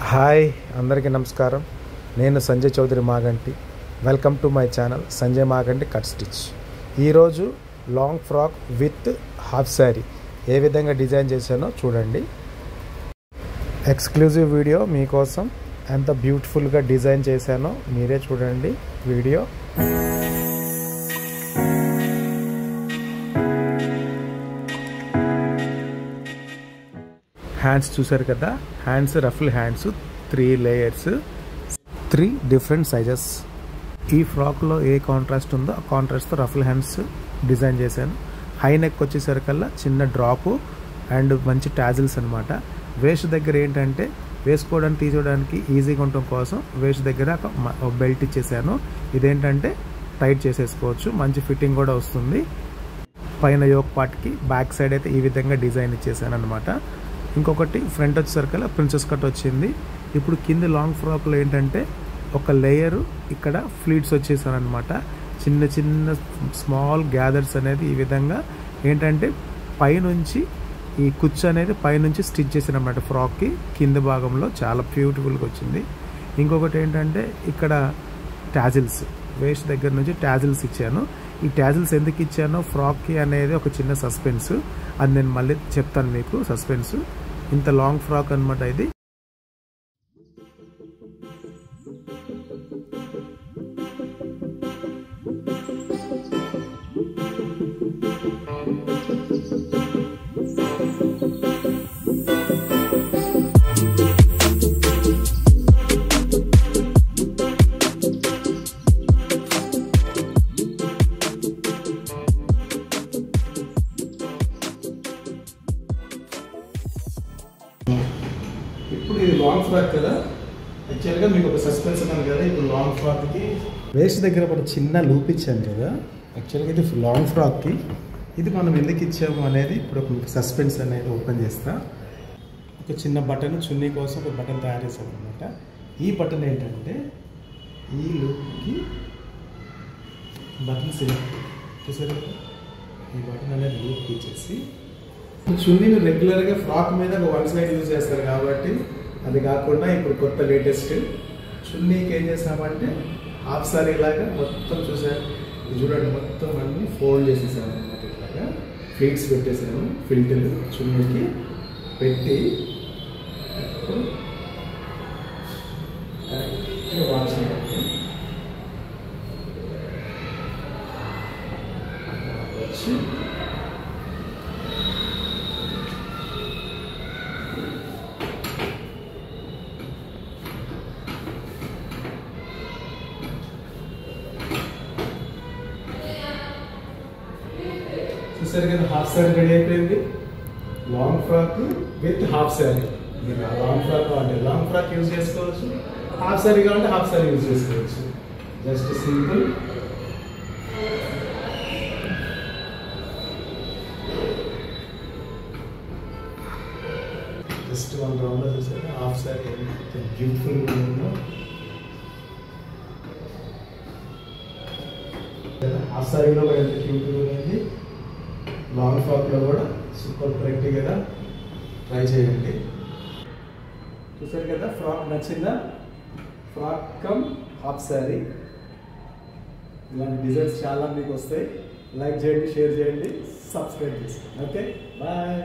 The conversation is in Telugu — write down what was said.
హాయ్ అందరికీ నమస్కారం. నేను Sanjay Chowdary Maganti. Welcome to my channel Sanjay Maganti cut stitch. ఈరోజు long frock with half sari ఏ విధంగా డిజైన్ చేశానో చూడండి. ఎక్స్క్లూజివ్ వీడియో మీకోసం. ఎంత బ్యూటిఫుల్గా డిజైన్ చేశానో మీరే చూడండి వీడియో. హ్యాండ్స్ చూసారు కదా, hands ruffle hands, 3 layers, 3 different sizes. ఈ ఫ్రాక్లో ఏ కాంట్రాస్ట్ ఉందో ఆ కాంట్రాస్ట్తో రఫుల్ హ్యాండ్స్ డిజైన్ చేశాను. హై నెక్ వచ్చేసరికల్లా చిన్న డ్రాపు అండ్ మంచి టాజిల్స్ అనమాట. వేస్ట్ దగ్గర ఏంటంటే వేసుకోవడానికి తీసుకోవడానికి ఈజీగా ఉండటం కోసం వేస్ట్ దగ్గర ఒక బెల్ట్ ఇచ్చేసాను. ఇదేంటంటే టైట్ చేసేసుకోవచ్చు, మంచి ఫిట్టింగ్ కూడా వస్తుంది. పైన యోక్ పార్ట్కి బ్యాక్ సైడ్ అయితే ఈ విధంగా డిజైన్ ఇచ్చేసాను అనమాట. ఇంకొకటి ఫ్రంట్ వచ్చేసరికల్లా ప్రిన్సెస్ కట్ వచ్చింది. ఇప్పుడు కింది లాంగ్ ఫ్రాక్లో ఏంటంటే ఒక లేయరు ఇక్కడ ఫ్లీట్స్ వచ్చేసాను అనమాట. చిన్న చిన్న స్మాల్ గ్యాదర్స్ అనేది ఈ విధంగా ఏంటంటే పైనుంచి ఈ కుచ్చు అనేది పైనుంచి స్టిచ్ చేసాను అనమాట. ఫ్రాక్కి కింద భాగంలో చాలా బ్యూటిఫుల్గా వచ్చింది. ఇంకొకటి ఏంటంటే ఇక్కడ టాజిల్స్, వేస్ట్ దగ్గర నుంచి టాజిల్స్ ఇచ్చాను. ఈ టాజిల్స్ ఎందుకు ఇచ్చానో ఫ్రాక్కి అనేది ఒక చిన్న సస్పెన్స్, అది నేను మళ్ళీ చెప్తాను మీకు. సస్పెన్స్ ఇంత లాంగ్ ఫ్రాక్ అనమాట ఇది. ఇప్పుడు ఇది లాంగ్ ఫ్రాక్ కదా, యాక్చువల్గా మీకు ఒక సస్పెన్స్ ఉన్నాను కదా. ఇప్పుడు లాంగ్ ఫ్రాక్కి వేస్ట్ దగ్గర ఒక చిన్న లూప్ ఇచ్చాను కదా. యాక్చువల్గా ఇది లాంగ్ ఫ్రాక్కి ఇది మనం ఎందుకు ఇచ్చాము అనేది ఇప్పుడు మీకు సస్పెన్స్ అనేది ఓపెన్ చేస్తా. ఒక చిన్న బటన్ చున్నీ కోసం ఒక బటన్ తయారు చేసాను అనమాట. ఈ బటన్ ఏంటంటే ఈ లూప్కి బటన్ సెలెక్ట్ చూసారు. ఈ బటన్ అనేది లూప్కి ఇచ్చేసి చున్నీని రెగ్యులర్గా ఫ్రాక్ మీద ఒక 1 సైడ్ యూజ్ చేస్తారు కాబట్టి అది కాకుండా ఇప్పుడు కొత్త లేటెస్ట్ చున్నీకి ఏం చేస్తామంటే హాఫ్ సారీ లాగా మొత్తం చూసారు. చూడండి మొత్తం అన్ని ఫోల్డ్ చేసేసాను అనమాట. ఇట్లాగా ఫ్లీట్స్ పెట్టేసాను. ఫిల్టర్లు చున్నీకి పెట్టి వాచ్ వచ్చి చూసారు కదా, హాఫ్ శారీ రెడీ అయిపోయింది. Long frock with half sari. మీరు లాంగ్ ఫ్రాక్ కావాలంటే లాంగ్ ఫ్రాక్ యూజ్ చేసుకోవచ్చు, హాఫ్ శారీ కావాలంటే హాఫ్ శారీ యూజ్ చేసుకోవచ్చు. Just simple. జస్ట్ 1 రౌండ్లో చూసారు హాఫ్ శారీ ఎంత బ్యూటిఫుల్గా ఉందో. హాఫ్ శారీలో కూడా ఎంత క్యూట్గా ఉంది, లాంగ్ ఫ్రాక్లో కూడా సూపర్ కరెక్ట్ కదా. ట్రై చేయండి. చూసారు కదా, ఫ్రాక్ నచ్చిందా? Frock come half sari. ఇలాంటి డిజైన్స్ చాలా మీకు వస్తాయి. లైక్ చేయండి, షేర్ చేయండి, సబ్స్క్రైబ్ చేసుకోండి. Okay, bye.